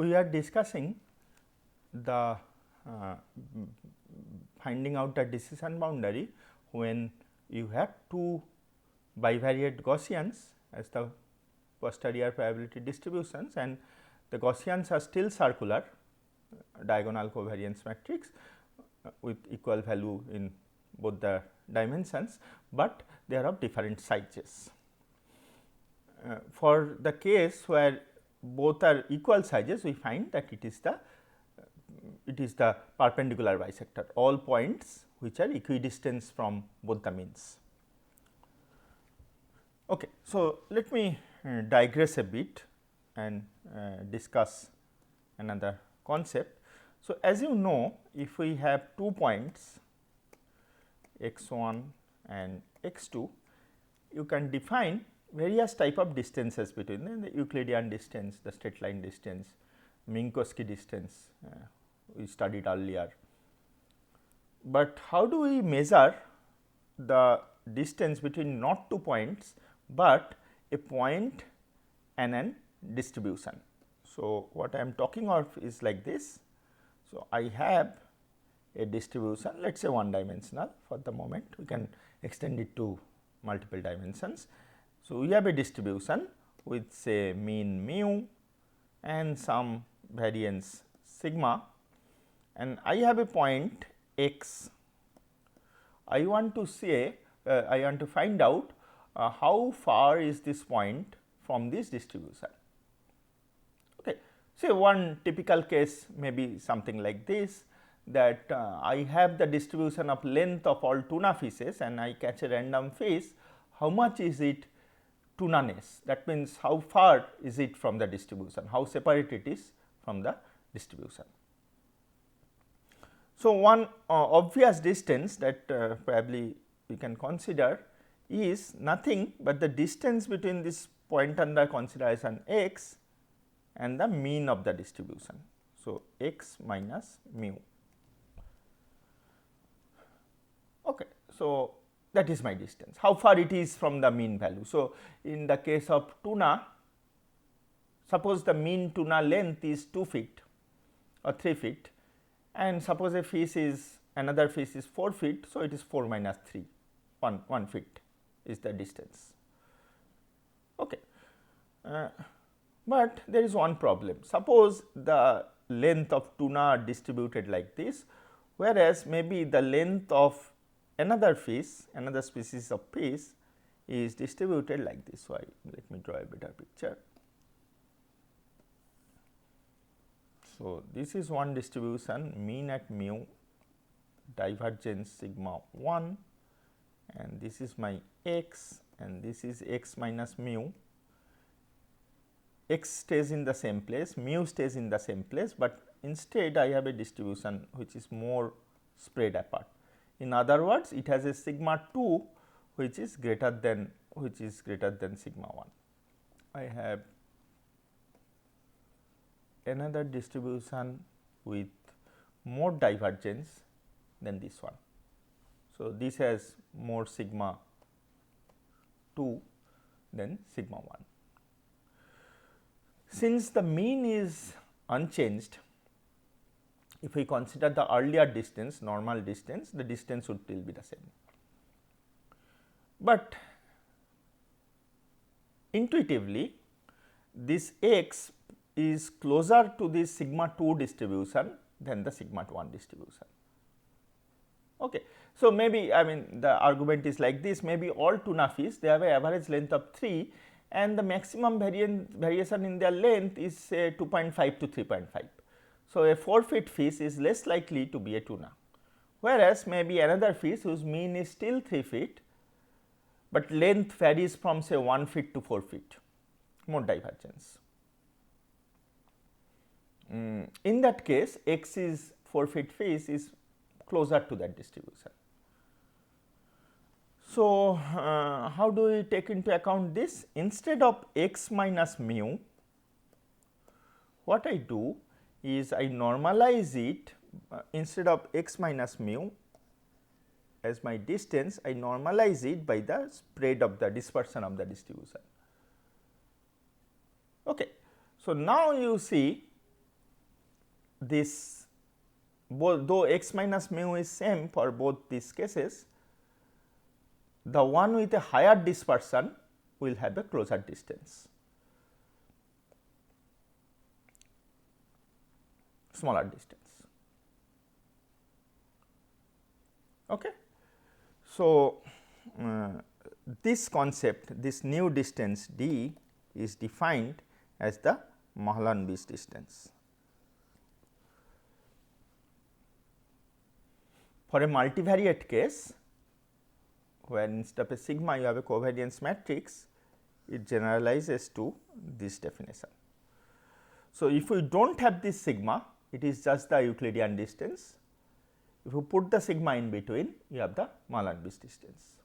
we are discussing the finding out the decision boundary when you have two bivariate Gaussians as the posterior probability distributions, and the Gaussians are still circular diagonal covariance matrix with equal value in both the dimensions, but they are of different sizes. For the case where both are equal sizes, we find that it is the perpendicular bisector, all points which are equidistant from both the means. Okay. So, let me digress a bit and discuss another concept. So, as you know, if we have 2 points x 1 and x 2, you can define various type of distances between them, the Euclidean distance, the straight line distance, Minkowski distance we studied earlier. But how do we measure the distance between not 2 points, but a point and an distribution? So, what I am talking of is like this. So, I have a distribution, let us say one dimensional for the moment, we can extend it to multiple dimensions. So, we have a distribution with say mean mu and some variance sigma, and I have a point x. I want to say I want to find out how far is this point from this distribution. Okay. Say one typical case may be something like this, that I have the distribution of length of all tuna fishes and I catch a random fish. How much is it tuna-ness? That means how far is it from the distribution, how separate it is from the distribution. So, one obvious distance that probably we can consider is nothing but the distance between this point under consideration x and the mean of the distribution. So, x minus mu. Okay. So, that is my distance, how far it is from the mean value. So, in the case of tuna, suppose the mean tuna length is 2 feet or 3 feet, and suppose a fish is another fish is 4 feet. So, it is 4 minus 3, 1 feet is the distance. Okay. But there is one problem. Suppose the length of tuna are distributed like this, whereas maybe the length of another fish, another species of fish is distributed like this. So, let me draw a better picture. So, this is one distribution, mean at mu, divergence sigma 1, and this is my x, and this is x minus mu. X stays in the same place, mu stays in the same place, but instead I have a distribution which is more spread apart. In other words, it has a sigma 2 which is greater than sigma 1. I have another distribution with more divergence than this one. So, this has more sigma 2 than sigma 1. Since the mean is unchanged, if we consider the earlier distance, normal distance, the distance would still be the same. But intuitively, this x is closer to this sigma 2 distribution than the sigma 1 distribution. Okay. So, maybe I mean the argument is like this, maybe all tuna fish they have an average length of 3 and the maximum variation in their length is say 2.5 to 3.5. So, a 4 feet fish is less likely to be a tuna, whereas maybe another fish whose mean is still 3 feet, but length varies from say 1 feet to 4 feet, more divergence. In that case, x is 4 feet fish is closer to that distribution. So, how do we take into account this? Instead of x minus mu, what I do is I normalize it, instead of x minus mu as my distance, I normalize it by the spread of the dispersion of the distribution. Okay. So, now you see this both, though x minus mu is same for both these cases, the one with a higher dispersion will have a closer distance, smaller distance. Okay. So, this concept, this new distance d is defined as the Mahalan-Weiss distance. For a multivariate case, where instead of a sigma you have a covariance matrix, it generalizes to this definition. So, if we do not have this sigma, it is just the Euclidean distance. If you put the sigma in between, you have the Mahalan-Weiss distance,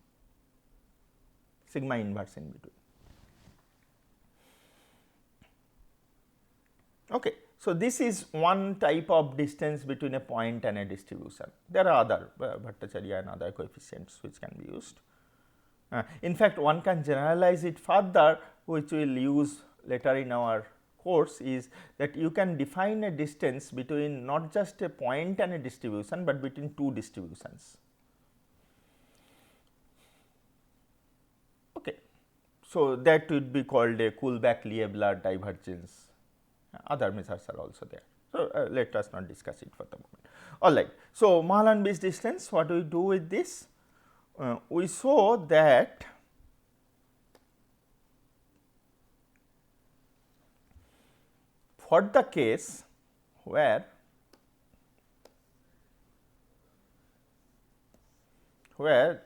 sigma inverse in between. Okay. So, this is one type of distance between a point and a distribution. There are other Bhattacharya and other coefficients which can be used. In fact, one can generalize it further, which we will use later in our course, is that you can define a distance between not just a point and a distribution, but between two distributions. Okay. So, that would be called a Kullback-Leibler divergence. Other measures are also there. So, let us not discuss it for the moment. Alright. So, Mahalan-Weiss distance, what do we do with this? We show that for the case where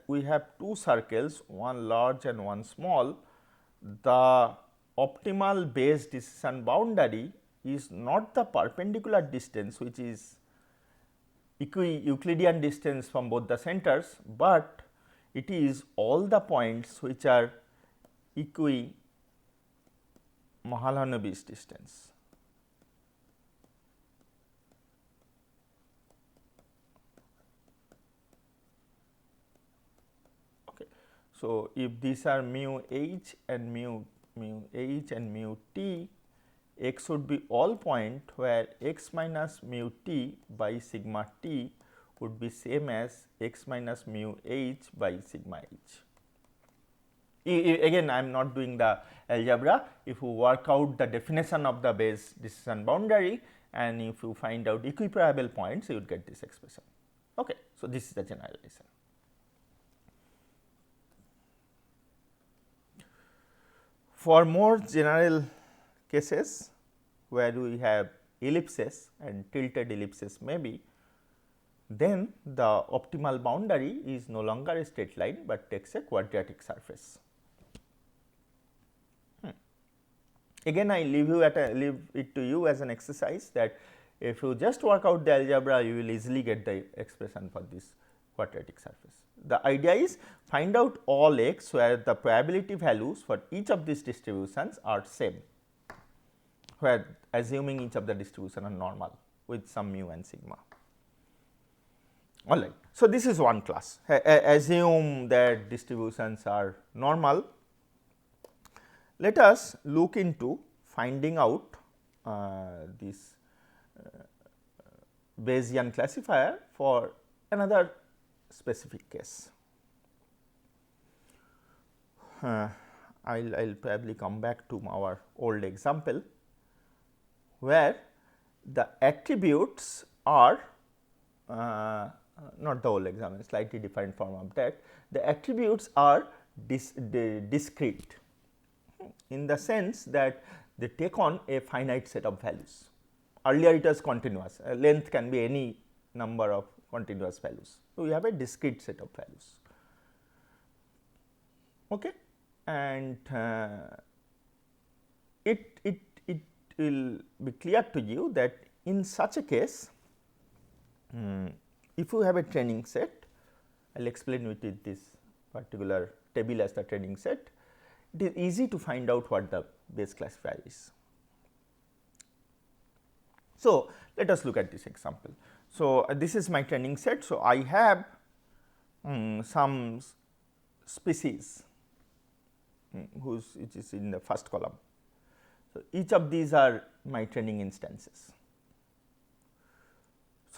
we have two circles, one large and one small, the optimal base decision boundary is not the perpendicular distance, which is Euclidean distance from both the centers, but it is all the points which are Mahalan-Weiss distance. Okay. So, if these are mu h and mu h and mu t, x would be all point where x minus mu t by sigma t would be same as x minus mu h by sigma h. Again, I am not doing the algebra. If you work out the definition of the base decision boundary and if you find out equiparable points, you would get this expression. Okay. So, this is the generalization. For more general cases where we have ellipses and tilted ellipses maybe, then the optimal boundary is no longer a straight line, but takes a quadratic surface. Again, I leave it to you as an exercise that if you just work out the algebra, you will easily get the expression for this quadratic surface. The idea is find out all x where the probability values for each of these distributions are same, where assuming each of the distribution are normal with some mu and sigma. Alright. So, this is one class. Assume that distributions are normal. Let us look into finding out this Bayesian classifier for another specific case. I will probably come back to our old example, where the attributes are not the old example, slightly different form of that. The attributes are discrete in the sense that they take on a finite set of values. Earlier it was continuous, length can be any number of continuous values. So, we have a discrete set of values. Okay. And it will be clear to you that in such a case, if you have a training set, I will explain it with this particular table as the training set, it is easy to find out what the Bayes classifier is. So, let us look at this example. So, this is my training set. So, I have some species which is in the first column. So, each of these are my training instances.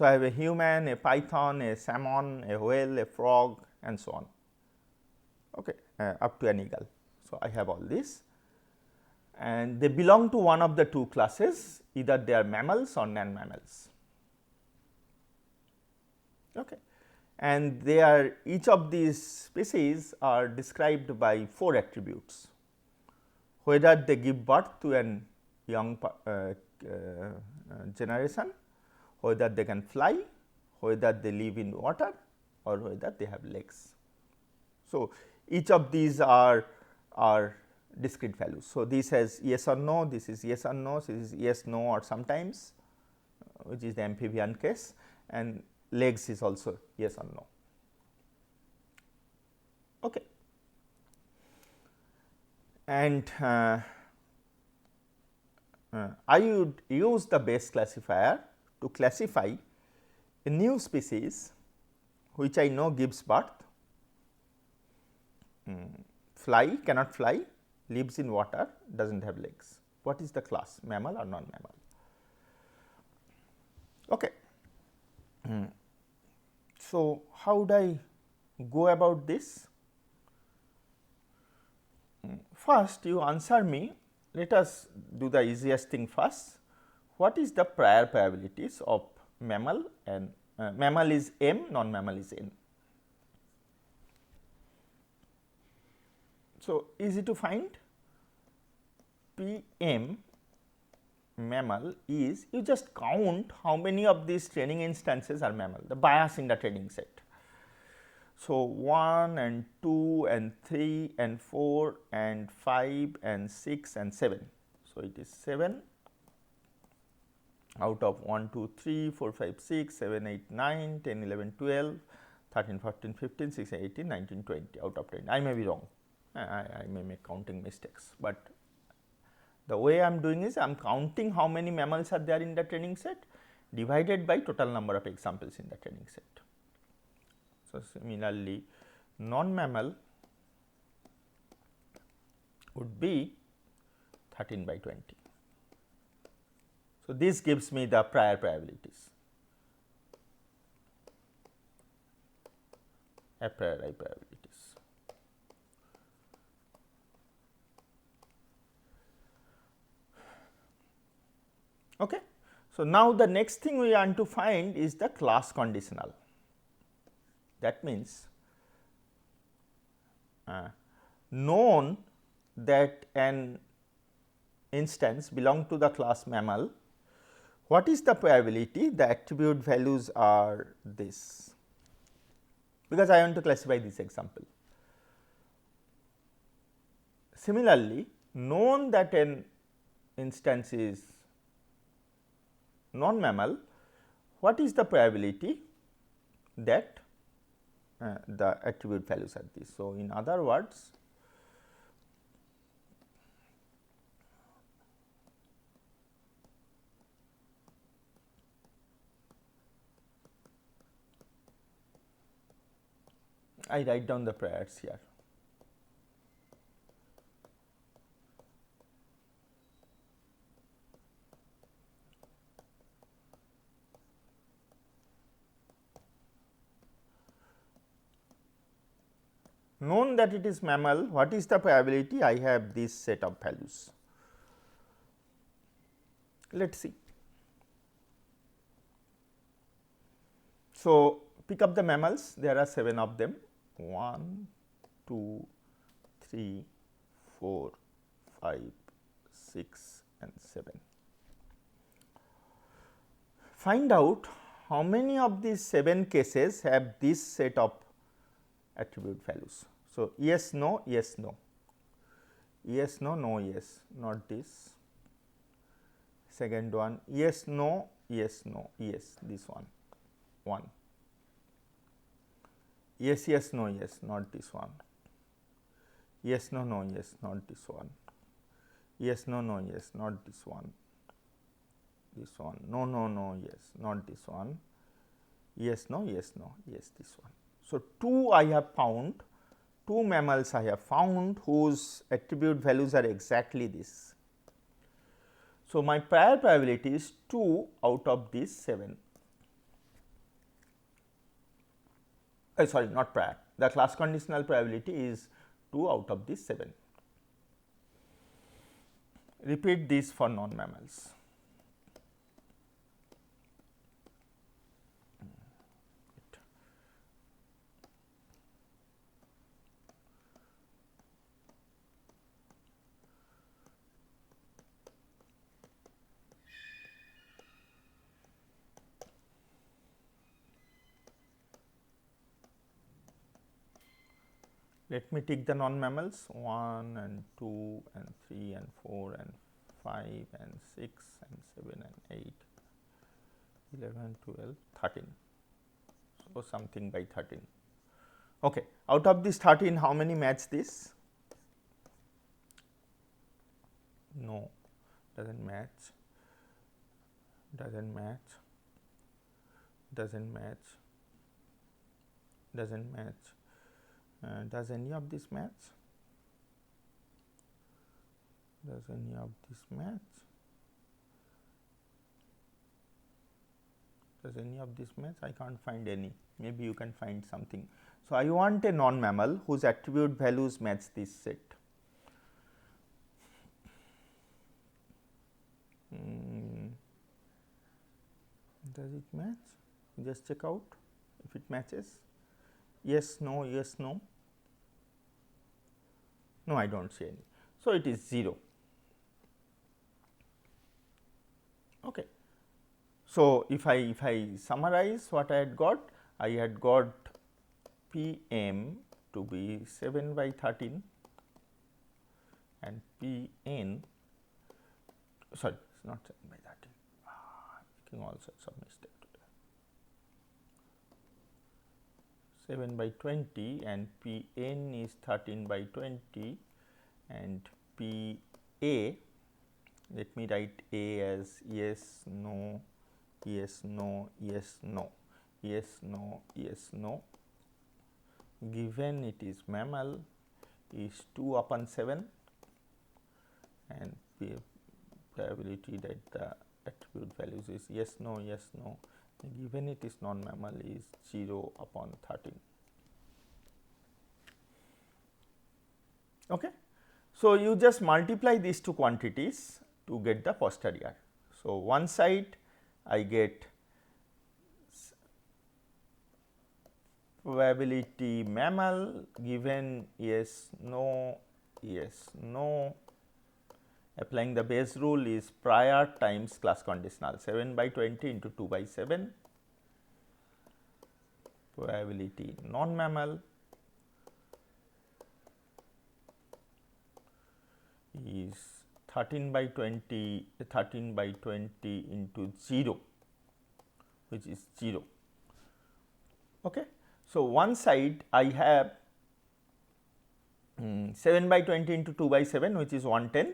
So, I have a human, a python, a salmon, a whale, a frog and so on, okay, up to an eagle. So, I have all this and they belong to one of the two classes, either they are mammals or non-mammals. Okay. And they are, each of these species are described by 4 attributes: whether they give birth to an young generation, whether they can fly, whether they live in water or whether they have legs. So, each of these are discrete values. So, this has yes or no, this is yes or no, this is yes, no or sometimes, which is the amphibian case, and legs is also yes or no. Okay. And I would use the base classifier to classify a new species which I know gives birth, cannot fly, lives in water, does not have legs. What is the class, mammal or non-mammal? Okay. So, how would I go about this? First, you answer me, let us do the easiest thing first. What is the prior probabilities of mammal, and mammal is m, non-mammal is n. So, easy to find. P m mammal is, you just count how many of these training instances are mammal, the bias in the training set. So, 1 and 2 and 3 and 4 and 5 and 6 and 7. So, it is 7 out of 1, 2, 3, 4, 5, 6, 7, 8, 9, 10, 11, 12, 13, 14, 15, 16, 18, 19, 20 out of 10. I may be wrong, I may make counting mistakes, but the way I am doing is I am counting how many mammals are there in the training set divided by total number of examples in the training set. So, similarly, non-mammal would be 13 by 20. So, this gives me the prior probabilities, a priori probabilities. Okay. So, now the next thing we want to find is the class conditional. That means, known that an instance belong to the class mammal, what is the probability the attribute values are this, because I want to classify this example. Similarly, known that an instance is non-mammal, what is the probability that the attribute values are this. So, in other words, I write down the priors here. Known that it is mammal, what is the probability? I have this set of values. Let us see. So, pick up the mammals, there are 7 of them, 1, 2, 3, 4, 5, 6 and 7. Find out how many of these 7 cases have this set of attribute values. So, yes, no, yes, no, yes, no, no, yes, not this. Second one, yes, no, yes, no, yes, this one, 1. Yes, yes, no, yes, not this one. Yes, no, no, yes, not this one. Yes, no, no, yes, not this one. This one, no, no, no, yes, not this one. Yes, no, yes, no, yes, this one. So, 2 I have found, 2 mammals I have found whose attribute values are exactly this. So, my prior probability is 2 out of these 7. sorry, not prior, the class conditional probability is 2 out of these 7. Repeat this for non-mammals. Let me take the non-mammals 1 and 2 and 3 and 4 and 5 and 6 and 7 and 8, 11, 12, 13. So, something by 13. Okay. Out of this 13, how many match this? No, doesn't match, doesn't match, doesn't match, doesn't match. Does any of this match? Does any of this match? Does any of this match? I can't find any. Maybe you can find something. So, I want a non-mammal whose attribute values match this set. Does it match? Just check out if it matches. Yes, no, yes, no. No, I do not see any. So, it is 0. Okay. So, if I summarize what I had got P m to be 7 by 13 and P n, sorry, it is not 7 by 13, making all sorts of mistakes today. 7 by 20 and P n is 13 by 20 and P a, let me write a as yes, no, yes, no, yes, no, yes, no, yes, no, given it is mammal is 2 upon 7 and probability that the attribute values is yes, no, given it is non-mammal is 0 upon 13. Okay. So, you just multiply these two quantities to get the posterior. So, one side I get probability mammal given yes, no, applying the Bayes rule is prior times class conditional 7 by 20 into 2 by 7, probability non-mammal is 13 by 20 into 0, which is 0. Okay. So, one side I have 7 by 20 into 2 by 7, which is 1/10.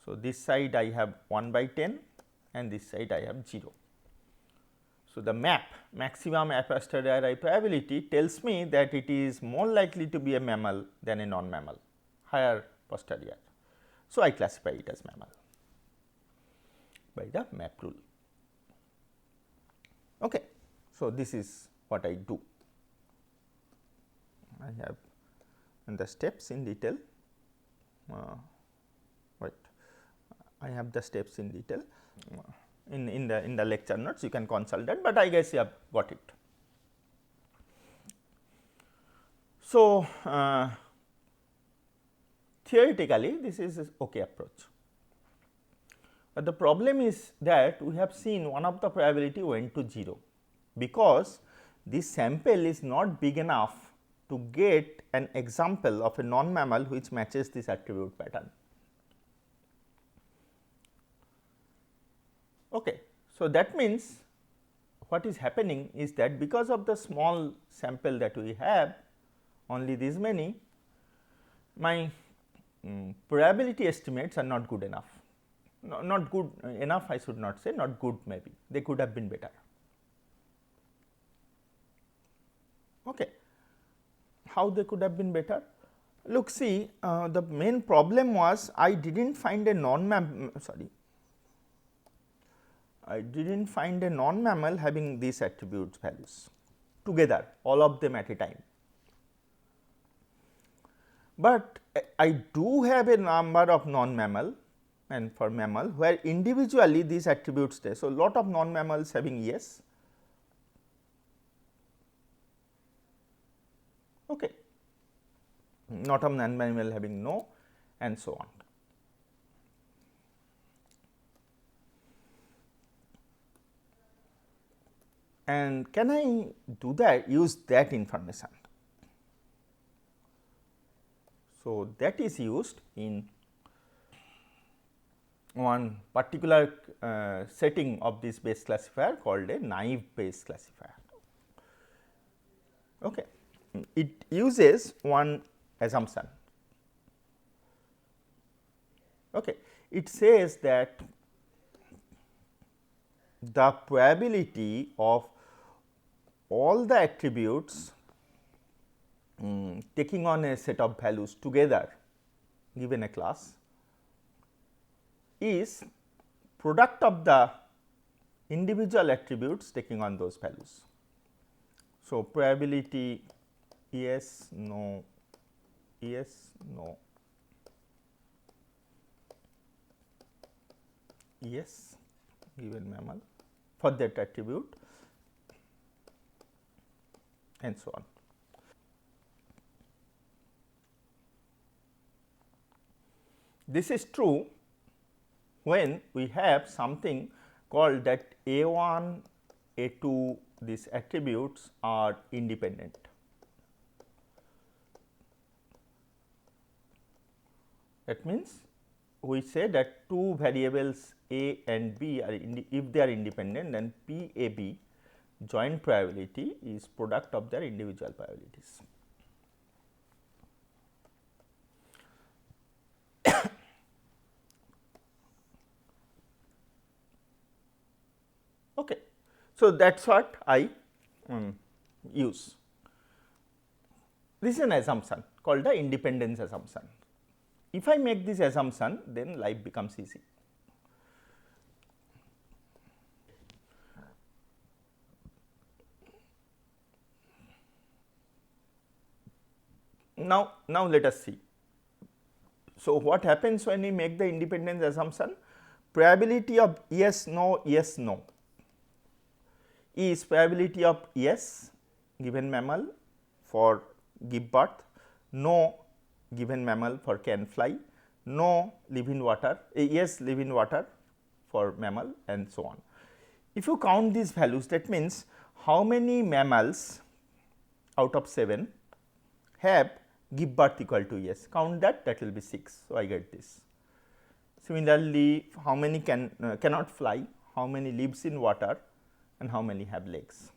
So, this side I have 1 by 10 and this side I have 0. So, the maximum a posteriori probability tells me that it is more likely to be a mammal than a non-mammal, higher posterior. So, I classify it as mammal by the map rule. Okay. So, this is what I do. I have the steps in detail. I have the steps in detail in the lecture notes. You can consult that, but I guess you have got it. So, theoretically this is an okay approach, but the problem is that we have seen one of the probability went to 0, because this sample is not big enough to get an example of a non-mammal which matches this attribute pattern. Okay. So, that means what is happening is that because of the small sample that we have, only these many, my probability estimates are not good enough. No, not good enough, I should not say, not good maybe, they could have been better. Okay. How they could have been better? Look, see, the main problem was I did not find a non-mammal having these attributes values. together, all of them at a time. But I do have a number of non-mammal and for mammal where individually these attributes stay. So, lot of non-mammals having yes, okay, lot of non-mammal having no, and so on. And can I do that, use that information? So, that is used in one particular setting of this Bayes classifier called a naive Bayes classifier. Okay. It uses one assumption. Okay. It says that the probability of all the attributes taking on a set of values together given a class is product of the individual attributes taking on those values. So, probability yes, no, yes, no, yes given mammal for that attribute and so on. This is true when we have something called that A1, A2, these attributes are independent. That means, we say that two variables A and B are if they are independent, then P A B joint probability is product of their individual probabilities. Okay. So, that is what I use. This is an assumption called the independence assumption. If I make this assumption, then life becomes easy. Now let us see. So, what happens when we make the independence assumption? Probability of yes, no, yes, no is probability of yes given mammal for give birth, no given mammal for can fly, no live in water, yes live in water for mammal and so on. If you count these values, that means how many mammals out of 7 have give birth equal to yes, count that, that will be 6. So, I get this. Similarly, how many cannot fly, how many lives in water and how many have legs.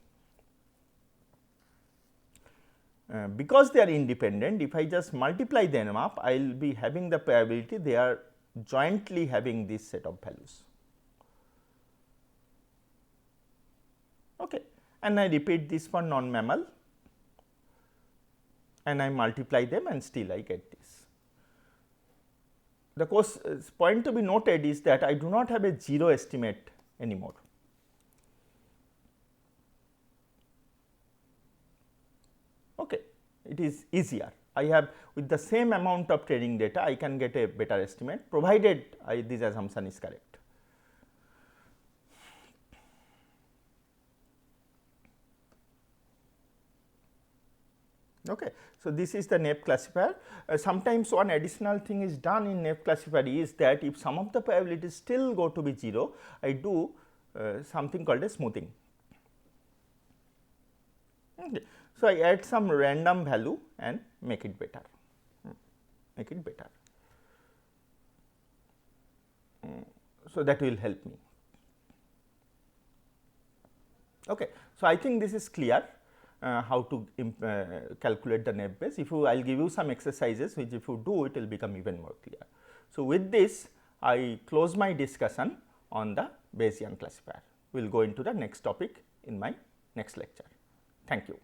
Because they are independent, if I just multiply them up, I will be having the probability they are jointly having this set of values. Okay. And I repeat this for non-mammal and I multiply them and still I get this. The point to be noted is that I do not have a 0 estimate anymore. Okay. It is easier. I have with the same amount of training data, I can get a better estimate provided this assumption is correct. Okay. So, this is the Naive classifier. Sometimes one additional thing is done in Naive classifier is that if some of the probabilities still go to be 0, I do something called a smoothing. Okay. So, I add some random value and make it better, So, that will help me. Okay. So, I think this is clear how to calculate the Naive Bayes. If you, I will give you some exercises which if you do, it will become even more clear. So, with this I close my discussion on the Bayesian classifier. We will go into the next topic in my next lecture. Thank you.